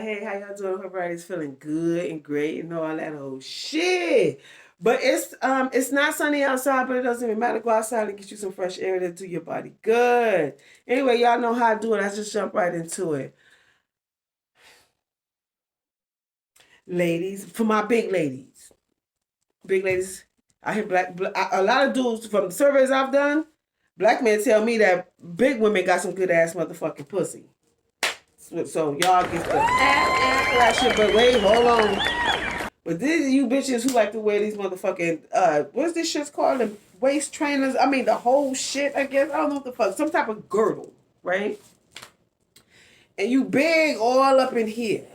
Hey, how y'all doing? Hope everybody's feeling good and great and all that old shit. But it's not sunny outside, but it doesn't even matter. Go outside and get you some fresh air to do your body good. Anyway, y'all know how I do it. I just jump right into it. Ladies, for my big ladies. Big ladies, I hear a lot of dudes from the surveys I've done, black men tell me that big women got some good ass motherfucking pussy. So y'all get the that shit, but wait, hold on. But these you bitches who like to wear these motherfucking what's this shit's called? The waist trainers. I mean the whole shit, I guess. I don't know what the fuck. Some type of girdle, right? And you big all up in here.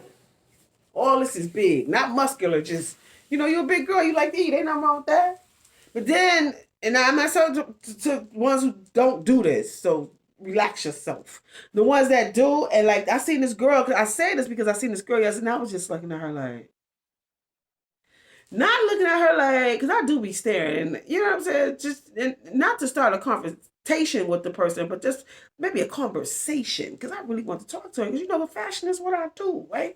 All this is big. Not muscular, just you're a big girl, you like to eat. Ain't nothing wrong with that. But then, and I'm not saying to ones who don't do this, so relax yourself. The ones that do, and like I seen this girl, I say this because I seen this girl yesterday, and I was just looking at her like, not looking at her like, because I do be staring, you know what I'm saying? Just, and not to start a conversation with the person, but just maybe a conversation, because I really want to talk to her, because the fashion is what I do, right?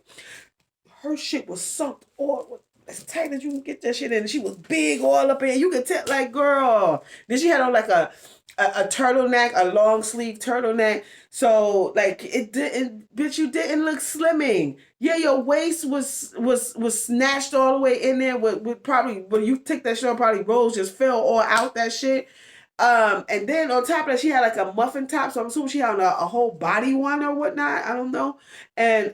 Her shit was sunk all as tight as you can get that shit in. And she was big all up in. You could tell, like, girl. Then she had on like a turtleneck, a long sleeve turtleneck. So like it didn't, bitch, you didn't look slimming. Yeah, your waist was snatched all the way in there with probably when you took that shirt, probably rolls just fell all out that shit. And then on top of that, she had like a muffin top. So I'm assuming she had a whole body one or whatnot. I don't know. And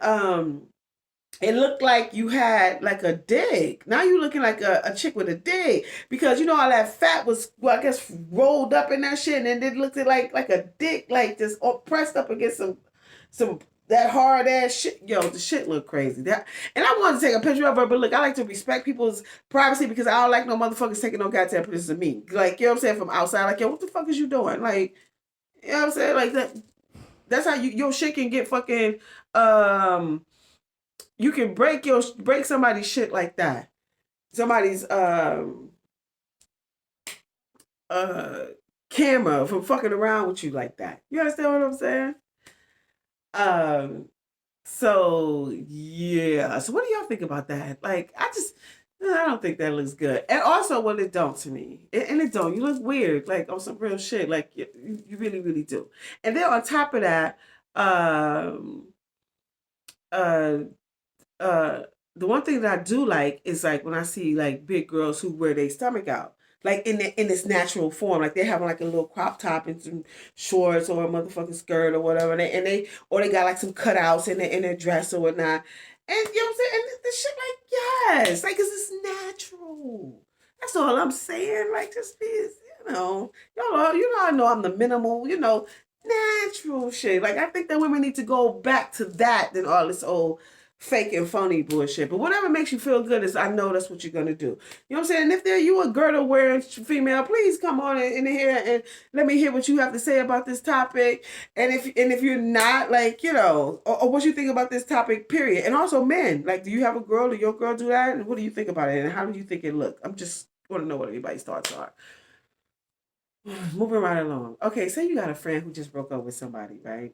it looked like you had like a dig. Now you looking like a chick with a dig. Because all that fat was, well, I guess, rolled up in that shit. And then it looked like a dick, like just pressed up against some that hard ass shit. Yo, the shit looked crazy. And I wanted to take a picture of her, but look, I like to respect people's privacy because I don't like no motherfuckers taking no goddamn pictures of me. Like, you know what I'm saying? From outside, like, yo, what the fuck is you doing? Like, you know what I'm saying? Like, that's how your shit can get fucking, you can break somebody's shit like that. Somebody's camera from fucking around with you like that. You understand what I'm saying? So yeah. So what do y'all think about that? Like, I don't think that looks good. And also, well, it don't to me. And it don't. You look weird, like on some real shit. Like you really, really do. And then on top of that, the one thing that I do like is like when I see like big girls who wear their stomach out, like in its natural form, like they're having like a little crop top and some shorts or a motherfucking skirt or whatever, and they got like some cutouts in their dress or whatnot, and you know what I'm saying, and the shit like yes, like 'cause it's natural. That's all I'm saying. Like just be, I know I'm the minimal, natural shit. Like I think that women need to go back to that than all this old fake and phony bullshit. But whatever makes you feel good is, I know that's what you're gonna do. You know what I'm saying? And if you a girdle wearing female, please come on in here and let me hear what you have to say about this topic. And if you're not, like, or what you think about this topic, period. And also men, like, do you have a girl? Do your girl do that? And what do you think about it? And how do you think it look? I'm just want to know what everybody's thoughts are. Moving right along. Okay, say you got a friend who just broke up with somebody, right?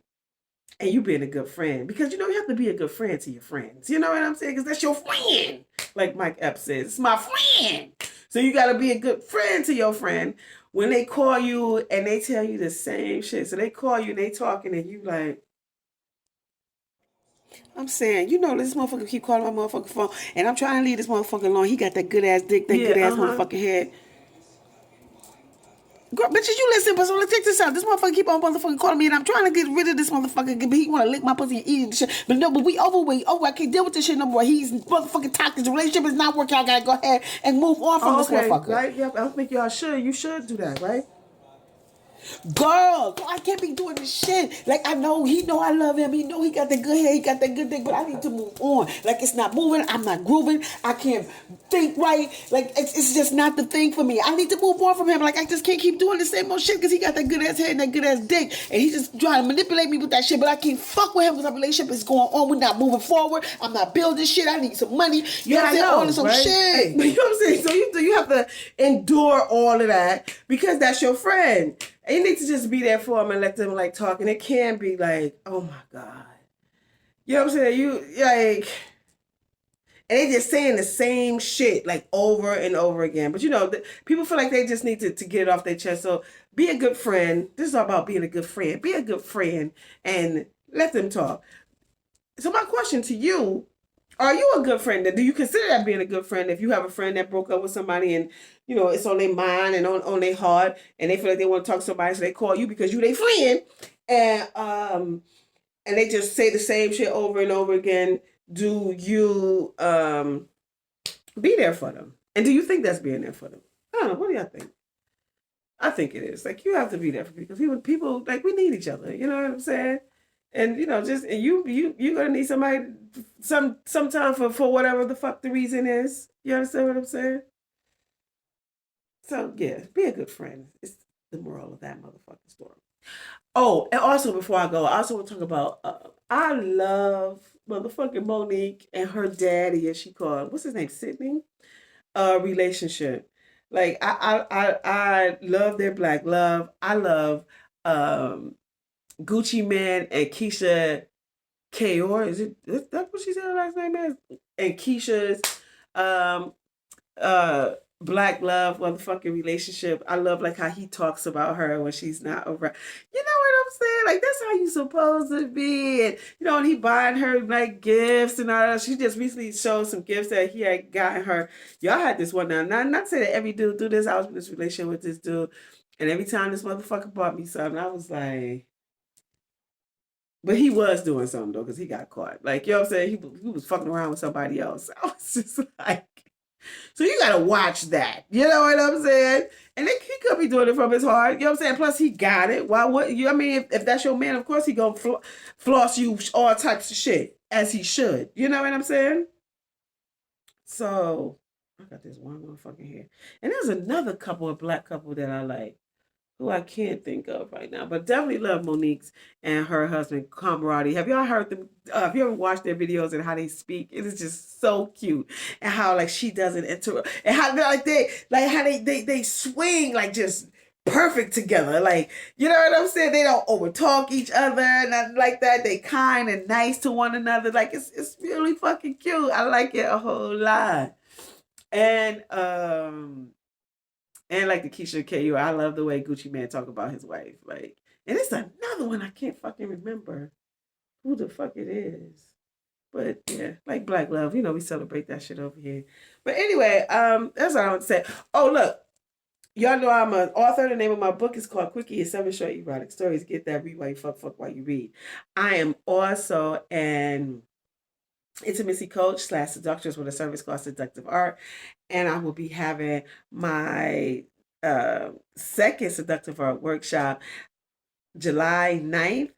And you being a good friend, because you have to be a good friend to your friends. You know what I'm saying? Because that's your friend. Like Mike Epps says, it's my friend. So you got to be a good friend to your friend when they call you and they tell you the same shit. So they call you and they talking and you like, I'm saying, this motherfucker keep calling my motherfucking phone and I'm trying to leave this motherfucker alone. He got that good ass dick, that good ass motherfucking head. Girl, bitches, you listen, but so let's take this out. This motherfucker keep on motherfucking calling me, and I'm trying to get rid of this motherfucker, but he want to lick my pussy and eat shit. But no, but we overweight. Oh, I can't deal with this shit no more. He's motherfucking toxic. The relationship is not working. I gotta go ahead and move on from this motherfucker. Right? Yeah, I think y'all should. You should do that, right? Girl, I can't be doing this shit. Like, I know, he know I love him. He know he got the good hair. He got that good dick. But I need to move on. Like, it's not moving. I'm not grooving. I can't think right. Like, it's just not the thing for me. I need to move on from him. Like, I just can't keep doing the same old shit because he got that good ass hair and that good ass dick. And he just trying to manipulate me with that shit. But I can't fuck with him because our relationship is going on. We're not moving forward. I'm not building shit. I need some money. You know what I'm saying? All this old shit. But you know what I'm saying? So you have to endure all of that because that's your friend. And you need to just be there for them and let them like talk. And it can be like, oh my God. You know what I'm saying? You like, and they just saying the same shit like over and over again. But people feel like they just need to get it off their chest. So be a good friend. This is all about being a good friend. Be a good friend and let them talk. So my question to you: are you a good friend? Do you consider that being a good friend if you have a friend that broke up with somebody and it's on their mind and on their heart and they feel like they want to talk to somebody, so they call you because you their friend, and they just say the same shit over and over again? Do you be there for them? And do you think that's being there for them? I don't know. What do y'all think? I think it is. Like, you have to be there for people. People like, we need each other. You know what I'm saying? And just and you gonna need somebody sometime for whatever the fuck the reason is. You understand what I'm saying? So yeah, be a good friend. It's the moral of that motherfucking story. Oh, and also before I go, I also want to talk about. I love motherfucking Monique and her daddy, as she called. What's his name? Sydney. Relationship. Like, I love their black love. I love um Gucci Man and Keisha Kayor. Is that what she said her last name is? And Keisha's um uh black love motherfucking relationship. I love like how he talks about her when she's not around. You know what I'm saying? Like, that's how you supposed to be. And and he buying her like gifts and all that. She just recently showed some gifts that he had gotten her. Y'all had this one now. Not to say that every dude do this. I was in this relationship with this dude, and every time this motherfucker bought me something, I was like, but he was doing something though, because he got caught. Like, you know what I'm saying? He was fucking around with somebody else. I was just like, so you gotta watch that. You know what I'm saying? And he could be doing it from his heart. You know what I'm saying? Plus, he got it. Why would you? I mean, if that's your man, of course he gonna floss you all types of shit, as he should. You know what I'm saying? So I got this one motherfucking here, and there's another black couple that I like, who I can't think of right now, but definitely love Monique's and her husband camaraderie. Have y'all heard them? Have you ever watched their videos and how they speak? It is just so cute, and how like she doesn't interrupt, and how how they swing like just perfect together. Like, you know what I'm saying? They don't overtalk each other, nothing like that. They kind and nice to one another. Like, it's really fucking cute. I like it a whole lot. And like the Keisha KU, I love the way Gucci Man talk about his wife. Like, and it's another one I can't fucking remember who the fuck it is. But yeah, like Black Love, we celebrate that shit over here. But anyway, that's what I want to say. Oh, look, y'all know I'm an author. The name of my book is called Quickie. It's 7 short erotic stories. Get that, read while you fuck while you read. I am also an intimacy coach / seductress with a service called Seductive ArT, and I will be having my second Seductive ArT workshop July 9th,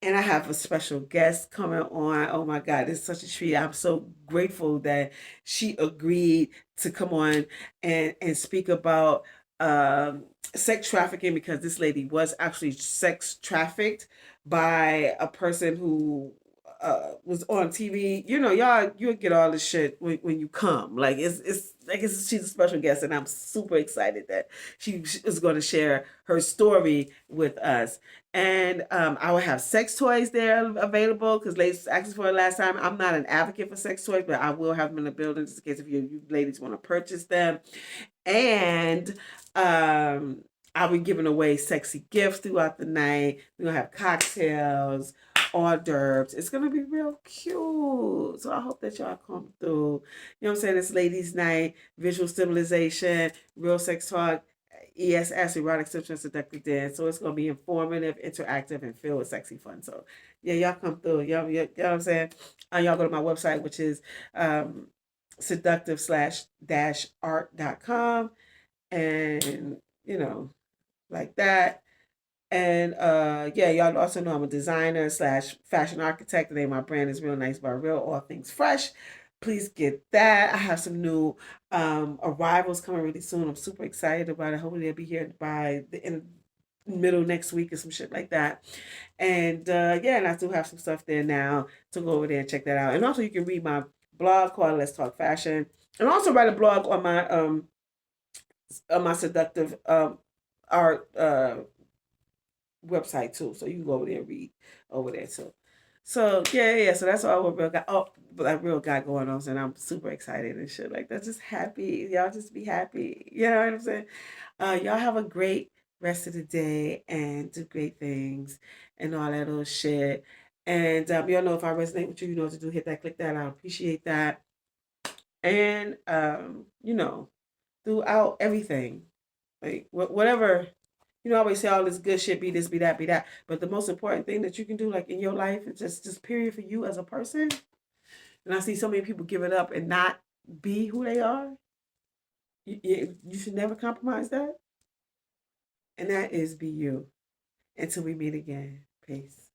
and I have a special guest coming on. Oh my God, it's such a treat. I'm so grateful that she agreed to come on and speak about sex trafficking, because this lady was actually sex trafficked by a person who was on TV. You'll get all this shit when you come. Like, she's a special guest, and I'm super excited that she is going to share her story with us. And I will have sex toys there available, because ladies asked for it last time. I'm not an advocate for sex toys, but I will have them in the building just in case if you ladies want to purchase them. And I'll be giving away sexy gifts throughout the night. We're going to have cocktails, hors d'oeuvres. It's going to be real cute. So I hope that y'all come through. You know what I'm saying? It's ladies' night, visual stimulation, real sex talk, ESS, erotic sexual seductive dance. So it's going to be informative, interactive, and filled with sexy fun. So yeah, y'all come through. Y'all know what I'm saying? Y'all go to my website, which is seductive-art.com, and like that. And yeah, y'all also know I'm a designer / fashion architect. The name of my brand is Real Nice by Rill, all things fresh. Please get that. I have some new arrivals coming really soon. I'm super excited about it. Hopefully they'll be here by the middle next week or some shit like that. And yeah, and I do have some stuff there now, to go over there and check that out. And also you can read my blog called Let's Talk Fashion, and also write a blog on my Seductive ArT website too. So you can go over there and read over there too. So yeah. So that's all what Real got. Oh, like Real got going on, and I'm super excited and shit like that. Just happy, y'all. Just be happy. You know what I'm saying? Y'all have a great rest of the day and do great things and all that little shit. And y'all know if I resonate with you, you know what to do. Hit that, click that. I appreciate that. And throughout everything, like whatever. I always say all this good shit, be this, be that, be that. But the most important thing that you can do, like in your life, is just period for you as a person. And I see so many people give it up and not be who they are. You should never compromise that. And that is be you. Until we meet again. Peace.